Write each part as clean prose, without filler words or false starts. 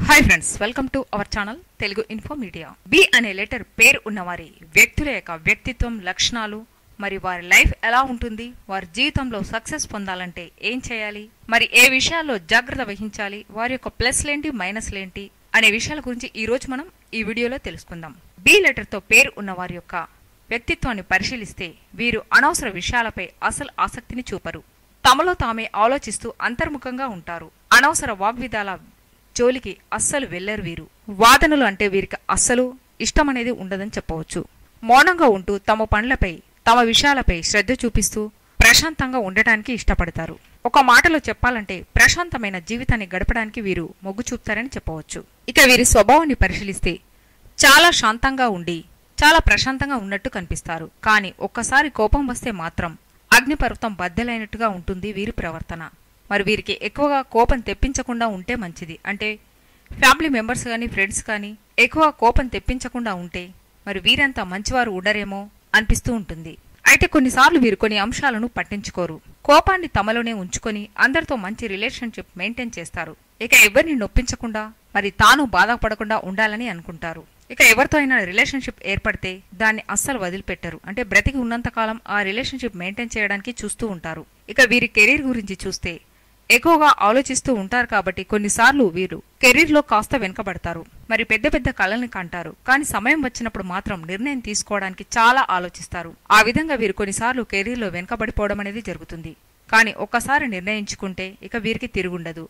Hi friends, welcome to our channel Telugu info media. B అనే letter పేరు ఉన్నవారి వ్యక్తుల యొక్క వ్యక్తిత్వం, లక్షణాలు, మరి వారి లైఫ్ ఎలా ఉంటుంది, వారి జీవితంలో సక్సెస్ పొందాలంటే ఏం చేయాలి, మరి ఏ విషయాల్లో జాగ్రత్త వహించాలి, వారి యొక్క ప్లస్లేంటి మైనస్లేంటి అనే విషయాల గురించి ఈ రోజు మనం ఈ వీడియోలో తెలుసుకుందాం. బి లెటర్ తో పేరు ఉన్న వారి యొక్క వ్యక్తిత్వాన్ని పరిశీలిస్తే వీరు అనవసర విషయాలపై అసలు ఆసక్తిని చూపరు. తమలో తామే ఆలోచిస్తూ అంతర్ముఖంగా ఉంటారు. అనవసర వాగ్విదాల జోలికి అస్సలు వెళ్లరు. వీరు వాదనలు అంటే వీరికి అస్సలు ఇష్టం అనేది ఉండదని చెప్పవచ్చు. మౌనంగా ఉంటూ తమ పనులపై, తమ విషయాలపై శ్రద్ధ చూపిస్తూ ప్రశాంతంగా ఉండటానికి ఇష్టపడతారు. ఒక మాటలో చెప్పాలంటే ప్రశాంతమైన జీవితాన్ని గడపడానికి వీరు మొగ్గు చూపుతారని చెప్పవచ్చు. ఇక వీరి స్వభావాన్ని పరిశీలిస్తే చాలా శాంతంగా ఉండి చాలా ప్రశాంతంగా ఉన్నట్టు కనిపిస్తారు. కానీ ఒక్కసారి కోపం వస్తే మాత్రం అగ్నిపర్వతం బద్దలైనట్టుగా ఉంటుంది వీరి ప్రవర్తన. మరి వీరికి ఎక్కువగా కోపం తెప్పించకుండా ఉంటే మంచిది. అంటే ఫ్యామిలీ మెంబర్స్ కానీ ఫ్రెండ్స్ కానీ ఎక్కువ కోపం తెప్పించకుండా ఉంటే మరి వీరంతా మంచివారు ఉండరేమో అనిపిస్తూ ఉంటుంది. అయితే కొన్నిసార్లు వీరు కొన్ని అంశాలను పట్టించుకోరు. కోపాన్ని తమలోనే ఉంచుకొని అందరితో మంచి రిలేషన్షిప్ మెయింటైన్ చేస్తారు. ఇక ఎవరిని నొప్పించకుండా మరి తాను బాధపడకుండా ఉండాలని అనుకుంటారు. ఇక ఎవరితో అయినా రిలేషన్షిప్ ఏర్పడితే దాన్ని అస్సలు వదిలిపెట్టరు. అంటే బ్రతికి ఉన్నంతకాలం ఆ రిలేషన్షిప్ మెయింటైన్ చేయడానికి చూస్తూ ఉంటారు. ఇక వీరి కెరీర్ గురించి చూస్తే ఎక్కువగా ఆలోచిస్తూ ఉంటారు. కాబట్టి కొన్నిసార్లు వీరు కెరీర్ లో కాస్త వెనుకబడతారు. మరి పెద్ద పెద్ద కళల్ని కంటారు. కానీ సమయం వచ్చినప్పుడు మాత్రం నిర్ణయం తీసుకోవడానికి చాలా ఆలోచిస్తారు. ఆ విధంగా వీరు కొన్నిసార్లు కెరీర్ లో వెనుకబడిపోవడం అనేది జరుగుతుంది. కానీ ఒక్కసారి నిర్ణయించుకుంటే ఇక వీరికి తిరుగుండదు.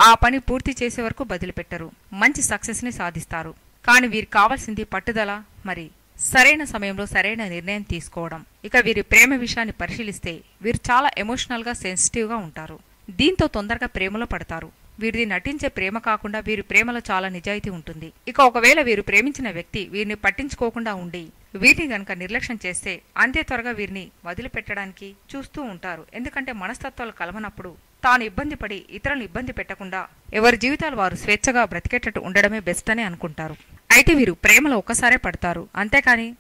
ఆ పని పూర్తి చేసే వరకు వదిలిపెట్టరు. మంచి సక్సెస్ ని సాధిస్తారు. కానీ వీరికి కావాల్సింది పట్టుదల, మరి సరైన సమయంలో సరైన నిర్ణయం తీసుకోవడం. ఇక వీరి ప్రేమ విషయాన్ని పరిశీలిస్తే వీరు చాలా ఎమోషనల్ గా, సెన్సిటివ్ గా ఉంటారు. దీంతో తొందరగా ప్రేమలో పడతారు. వీరిది నటించే ప్రేమ కాకుండా వీరి ప్రేమలో చాలా నిజాయితీ ఉంటుంది. ఇక ఒకవేళ వీరు ప్రేమించిన వ్యక్తి వీరిని పట్టించుకోకుండా ఉండి వీరిని గనక నిర్లక్ష్యం చేస్తే అంతే త్వరగా వీరిని వదిలిపెట్టడానికి చూస్తూ ఉంటారు. ఎందుకంటే మనస్తత్వాలు కలవనప్పుడు తాను ఇబ్బంది పడి ఇతరులను ఇబ్బంది పెట్టకుండా ఎవరి జీవితాలు వారు స్వేచ్ఛగా బ్రతికేటట్టు ఉండడమే బెస్ట్ అని అనుకుంటారు. అయితే వీరు ప్రేమలో ఒక్కసారే పడతారు. అంతేకాని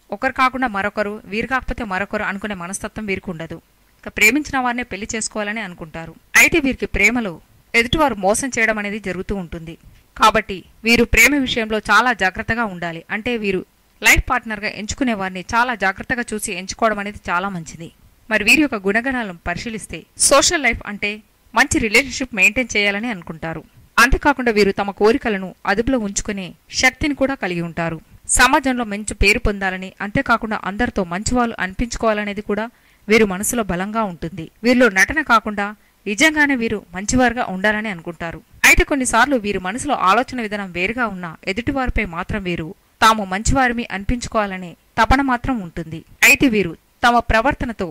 ఒకరు కాకుండా మరొకరు, వీరు కాకపోతే మరొకరు అనుకునే మనస్తత్వం వీరికి ఉండదు. ఇక ప్రేమించిన వారినే పెళ్లి చేసుకోవాలని అనుకుంటారు. అయితే వీరికి ప్రేమలో ఎదుటివారు మోసం చేయడం అనేది జరుగుతూ ఉంటుంది. కాబట్టి వీరు ప్రేమ విషయంలో చాలా జాగ్రత్తగా ఉండాలి. అంటే వీరు లైఫ్ పార్ట్నర్ గా ఎంచుకునే వారిని చాలా జాగ్రత్తగా చూసి ఎంచుకోవడం అనేది చాలా మంచిది. మరి వీరి యొక్క గుణగణాలను పరిశీలిస్తే సోషల్ లైఫ్ అంటే మంచి రిలేషన్షిప్ మెయింటైన్ చేయాలని అనుకుంటారు. అంతేకాకుండా వీరు తమ కోరికలను అదుపులో ఉంచుకునే శక్తిని కూడా కలిగి ఉంటారు. సమాజంలో మంచి పేరు పొందాలని, అంతేకాకుండా అందరితో మంచివాళ్ళు అనిపించుకోవాలనేది కూడా వీరు మనసులో బలంగా ఉంటుంది. వీరిలో నటన కాకుండా నిజంగానే వీరు మంచివారుగా ఉండాలని అనుకుంటారు. అయితే కొన్నిసార్లు వీరి మనసులో ఆలోచన విధానం వేరుగా ఉన్న ఎదుటివారిపై మాత్రం వీరు తాము మంచివారిని అనిపించుకోవాలనే తపన మాత్రం ఉంటుంది. అయితే వీరు తమ ప్రవర్తనతో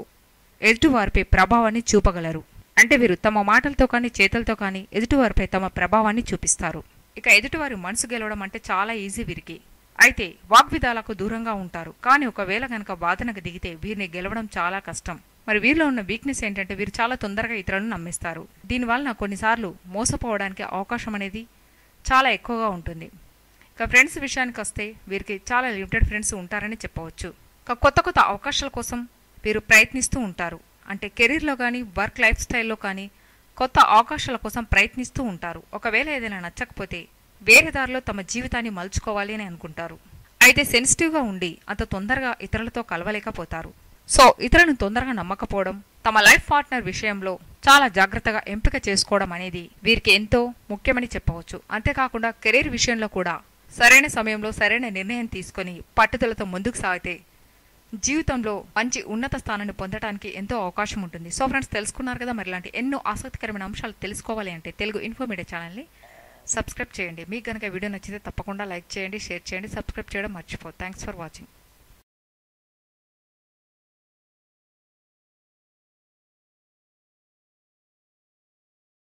ఎదుటివారిపై ప్రభావాన్ని చూపగలరు. అంటే వీరు తమ మాటలతో కానీ చేతులతో కానీ ఎదుటివారిపై తమ ప్రభావాన్ని చూపిస్తారు. ఇక ఎదుటివారి మనసు గెలవడం అంటే చాలా ఈజీ వీరికి. అయితే వాగ్విదాలకు దూరంగా ఉంటారు. కానీ ఒకవేళ గనక వాదనకు దిగితే వీరిని గెలవడం చాలా కష్టం. మరి వీరిలో ఉన్న వీక్నెస్ ఏంటంటే వీరు చాలా తొందరగా ఇతరులను నమ్మిస్తారు. దీనివల్ల కొన్నిసార్లు మోసపోవడానికి అవకాశం అనేది చాలా ఎక్కువగా ఉంటుంది. ఇక ఫ్రెండ్స్ విషయానికి వస్తే వీరికి చాలా లిమిటెడ్ ఫ్రెండ్స్ ఉంటారని చెప్పవచ్చు. ఇక కొత్త కొత్త అవకాశాల కోసం వీరు ప్రయత్నిస్తూ ఉంటారు. అంటే కెరీర్లో కానీ వర్క్ లైఫ్ స్టైల్లో కానీ కొత్త అవకాశాల కోసం ప్రయత్నిస్తూ ఉంటారు. ఒకవేళ ఏదైనా నచ్చకపోతే వేరే దారిలో తమ జీవితాన్ని మలుచుకోవాలి అని అనుకుంటారు. అయితే సెన్సిటివ్గా ఉండి అంత తొందరగా ఇతరులతో కలవలేకపోతారు. సో ఇతరులను తొందరగా నమ్మకపోవడం, తమ లైఫ్ పార్ట్నర్ విషయంలో చాలా జాగ్రత్తగా ఎంపిక చేసుకోవడం అనేది వీరికి ఎంతో ముఖ్యమని చెప్పవచ్చు. అంతేకాకుండా కెరీర్ విషయంలో కూడా సరైన సమయంలో సరైన నిర్ణయం తీసుకొని పట్టుదలతో ముందుకు సాగితే జీవితంలో మంచి ఉన్నత స్థానాన్ని పొందడానికి ఎంతో అవకాశం ఉంటుంది. సో ఫ్రెండ్స్, తెలుసుకున్నారు కదా. మరి ఇలాంటి ఎన్నో ఆసక్తికరమైన అంశాలు తెలుసుకోవాలి అంటే తెలుగు ఇన్ఫో మీడియా ఛానల్ని సబ్స్క్రైబ్ చేయండి. మీకు కనుక వీడియో నచ్చితే తప్పకుండా లైక్ చేయండి, షేర్ చేయండి, సబ్స్క్రైబ్ చేయడం మర్చిపోదు. Thanks for watching.